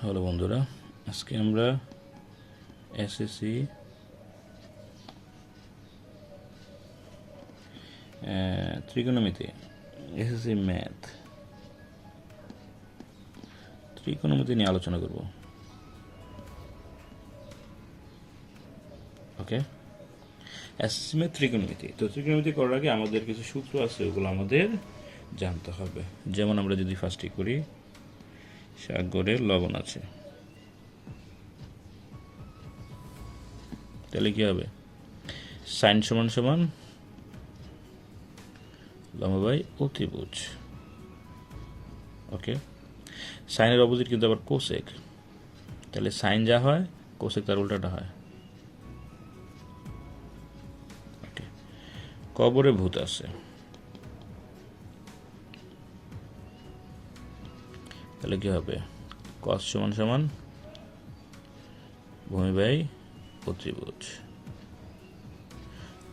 Hello বন্ধুরা, আজকে আমরা এসএসসি ত্রিকোণমিতি এসএসসি ম্যাথ ত্রিকোণমিতি নিয়ে আলোচনা করব। ওকে, এসএসসি ম্যাথ ত্রিকোণমিতি। তো ত্রিকোণমিতি করার আগে আমাদের কিছু সূত্র আছে, ওগুলো আমাদের জানতে হবে। যেমন আমরা যদি ফার্স্টে করি, সাগরের লবণ আছে, তাহলে কি হবে? সাইন সমান সমান লম্ব বাই অতিভুজ। ওকে, সাইনের অপোজিট কিন্তু আবার কোসেক, তাহলে সাইন যা হয় কোসেক তার উল্টাটা হয়। ওকে, কবরে ভূত আছে, তাহলে কি হবে? কস সমান সমান ভূমি বাই অতিভুজ।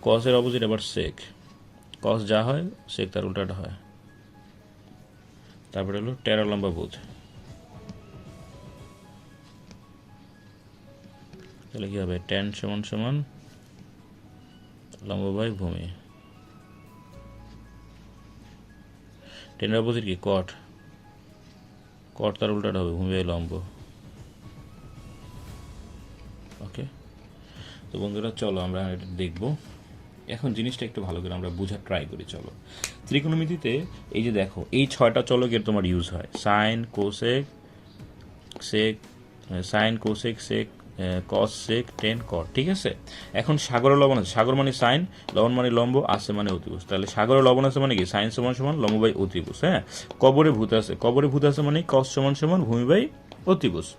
কসের অপোজিট আবার সেক, কস যা হয় সেক তার উল্টাটা হয়। তারপরে হলো টেরা লম্বা ভূত, তাহলে কি হবে? টেন সমান সমান লম্ব বাই ভূমি। টেনের অপোজিট কি? কট, কট তার উল্টাটা হবে ভূমি বাই লম্ব। ওকে, তো বন্ধুরা চলো আমরা এটা দেখবো। এখন জিনিসটা একটু ভালো করে আমরা বোঝার ট্রাই করি। চলো, ত্রিকোণমিতিতে এই যে দেখো, এই 6টা চলকের তোমার ইউজ হয়: সাইন, কোসেক, সেক, সাইন, কোসেক, সেক, কস, সেক, টেন, কট। ঠিক আছে, এখন সাগরে লবণ আছে, সাগর মানে সাইন, লবণ মানে লম্ব, আছে মানে অতিভুজ। তাহলে সাগরে লবণ আছে মানে কি? সাইন সমান সমান লম্ব বাই অতিভুজ। হ্যাঁ, কবরে ভূত আছে, কবরে ভূত আছে মানে কস সমান সমান ভূমি বাই অতিভুজ।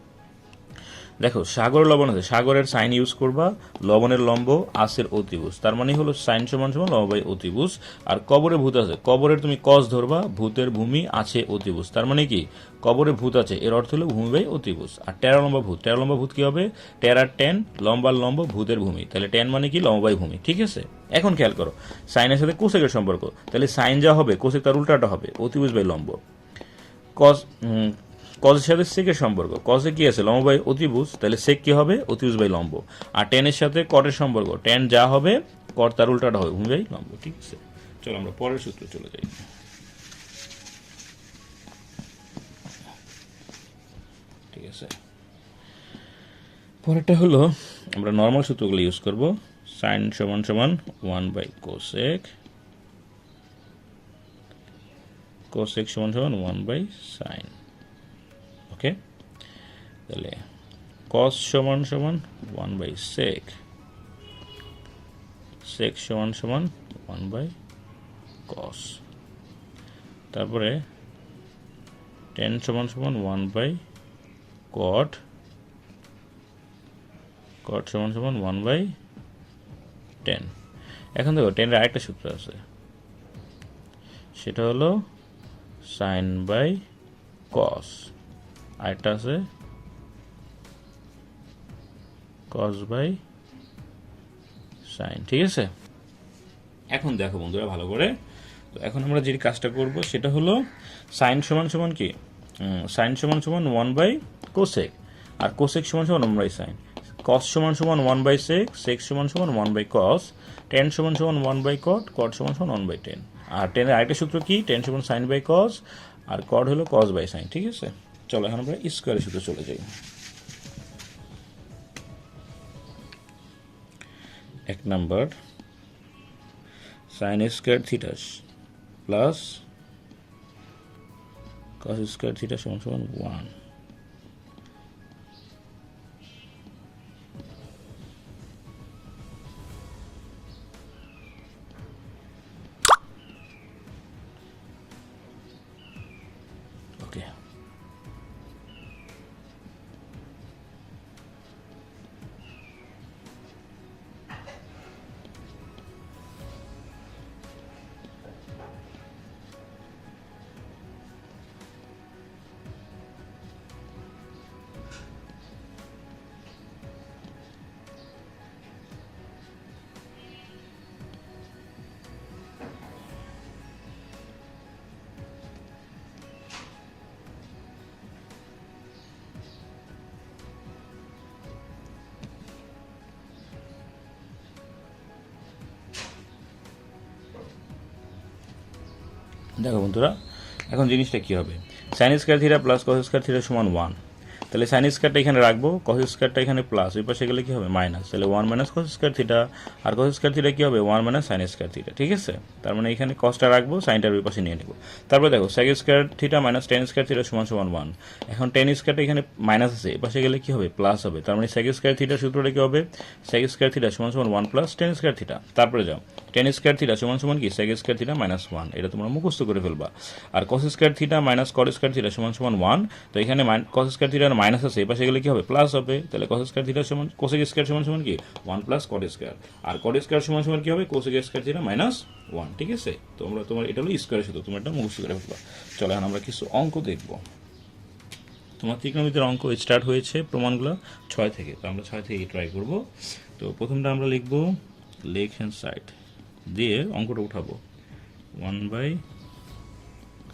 দেখো, সাগর লবণ আছে, সাগরের সাইন ইউজ করবা, লবণের লম্ব, আসের অতিভুজ, তার মানে হলো সাইন সমান সমান লম্ব বাই অতিভুজ। আর কবরে ভূত আছে, কবরের তুমি কস ধরবা, ভূতের ভূমি আছে অতিভুজ, তার মানে কি? কবরে ভূত আছে, এর অর্থ হলো ভূমি বাই অতিভুজ। আর টেরা লম্বা ভূত, টেরা লম্বা ভূত কি হবে? টেরার টেন, লম্বার লম্ব, ভূতের ভূমি, তাহলে টেন মানে কি? লম্ব বাই ভূমি। ঠিক আছে, এখন খেয়াল করো, সাইনের সাথে কোসেকের সম্পর্ক, তাহলে সাইন যা হবে কোসেক তার উল্টাটা হবে, অতিভুজ বাই লম্ব। কস কজের সাথে সেকের সম্পর্ক, কজে কি আছে? লম্ব বাই অতিভুজ, তাহলে সেক কি হবে? অতিভুজ বাই লম্ব। আর টেনের সাথে কটের সম্পর্ক, টেন যা হবে কট তার উল্টাটা হবে ভূমি বাই লম্ব। ঠিক আছে, চলো আমরা পরের সূত্র চলে যাই। ঠিক আছে, পরেরটা হলো আমরা নর্মাল সূত্রগুলো ইউজ করব। সাইন সমান সমান 1 বাই কোসেক, কোসেক সমান সমান 1 বাই সাইন। ওকে, তাহলে কস সমান সমান 1 বাই সেক, সেক সমান সমান 1 বাই কস। তারপরে টেন সমান সমান 1 বাই কট, কট সমান সমান 1 বাই টেন। এখন দেখো, টেনের আরেকটা সূত্র আছে, সেটা হলো সাইন বাই কস, আরেকটা আছে কস বাই সাইন। ঠিক আছে, এখন দেখো বন্ধুরা ভালো করে, তো এখন আমরা যে কাজটা করব সেটা হলো সাইন সমান সমান কি? সাইন সমান সমান 1 বাই কোসেক, আর কোসেক সমান সমান 1 বাই সাইন। কস সমান সমান 1 বাই সেক, সেক সমান সমান 1 বাই কস, টেন সমান সমান 1 বাই কট, কট সমান সমান 1 বাই টেন। আর টেনের আরেকটা সূত্র কি? টেন সমান সাইন বাই কস, আর কট হলো কস বাই সাইন। ঠিক আছে, চলো এখন আমরা স্কোয়ারের সূত্রে চলে যাই। 1 number, sine square theta plus cos square theta সমান সমান 1। ওকে, দেখো বন্ধুরা, এখন জিনিসটা কী হবে, sine square theta plus cos square theta সমান 1, তাহলে সাইন স্কয়ারটা এখানে রাখবো, কস স্কয়ারটা এখানে প্লাস, ওই পাশে গেলে কী হবে মাইনাস, তাহলে 1 মাইনাস কস স্কয়ার থিটা, আর কস স্কয়ার থিটা কী হবে 1 মাইনাস সাইন স্কয়ার থিটা, ঠিক আছে। তার মানে এখানে কসটা রাখবো, সাইনটার ওই পাশে নিয়ে নেব। তারপরে দেখো sec square theta minus tan square theta সমান সমান 1, এখন টেন স্কয়ারটা এখানে মাইনাস আছে, এ পাশে গেলে কী হবে প্লাস হবে, তার মানে সেক স্কয়ার থিটার সূত্রটা কী হবে, সেক স্কয়ার থিটা সমান সমান 1 প্লাস টেন স্কয়ার থিটা। তারপরে যাও টেন স্কয়ার থিটা সমান সমান কি সেক স্কয়ার থিটা মাইনাস 1, এটা তোমরা মুখস্থ করে ফেলবা। আর cos square theta minus cot square theta সমান সমান 1, তো এখানে কস স্কয়ার থিটার মাইনাস আছে, এই পাশে গেলে কি হবে প্লাস হবে, তাহলে কস স্কয়ার থিটা সমান কোসেক স্কয়ার সমান সমান কি 1 প্লাস কট স্কয়ার, আর কট স্কয়ার সমান সমান কি হবে কোসেক স্কয়ার থিটা মাইনাস 1, ঠিক আছে। তো আমরা তোমার এটা হলো স্কয়ারের সূত্র, তোমরা এটা মুখস্থ করে ফেলবা। চলো এখন আমরা কিছু অঙ্ক দেখব। তোমার ত্রিকোণমিতির অঙ্ক স্টার্ট হয়েছে প্রমাণগুলো 6 থেকে, তো আমরা 6 থেকে ট্রাই করব। তো প্রথমটা আমরা লিখব লেফট হ্যান্ড সাইড দিয়ে অঙ্কটা উঠাবো 1 by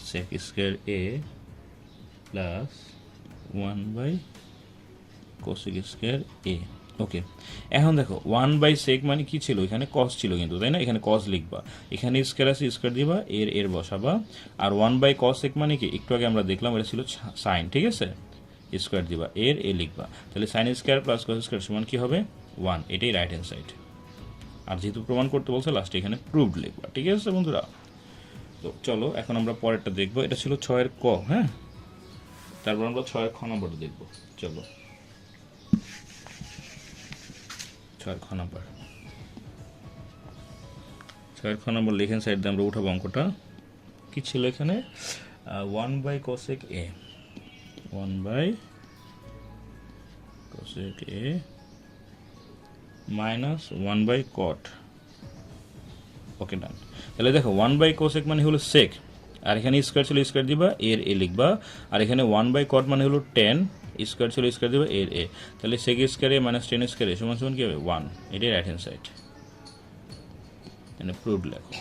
sec square A plus 1 by cosec square A. Okay, এখন দেখো 1 বাই সেক মানে কি ছিল, এখানে কস ছিল কিন্তু, তাই না, এখানে কস লিখবা, এখানে স্কয়ার আছে স্কয়ার দিবা, এর বসাবা, আর 1 বাই কস সেক মানে কি একটু আগে আমরা দেখলাম এটা ছিল সাইন, ঠিক আছে, স্কয়ার দিবা, এ লিখবা, তাহলে sine square plus cos square সমান কি হবে 1, এটাই রাইট হ্যান্ড সাইড। আর যেহেতু প্রমাণ করতে বলছে লাস্টে এখানে প্রুভড লিখবা, ঠিক আছে বন্ধুরা। তো চলো এখন আমরা পরেরটা দেখবো, এটা ছিল 6-এর ক, হ্যাঁ, তারপর আমরা 6-এর খ নম্বরটা দেখবো। চলো 6-এর খ নম্বর, 6-এর খ নম্বর লেখেন সাইড দিয়ে আমরা উঠাবো অঙ্কটা। কি ছিল এখানে 1 by cosec A, 1 by cosec A minus 1 by cot. Okay done, তাহলে দেখো 1 বাই কোসেক মানে হলো সেক, আর এখানে স্কয়ার ছিল স্কয়ার দিবা, এ লিখবা, আর এখানে 1 বাই কট মানে হলো 10, স্কয়ার ছিল স্কয়ার দিবা, এ, তাহলে সেক স্কয়ার এ মাইনাস 10 স্কয়ার এ সমান সমান কি হবে 1, এটাই রাইট হ্যান্ড সাইড, মানে প্রুভড লেখো।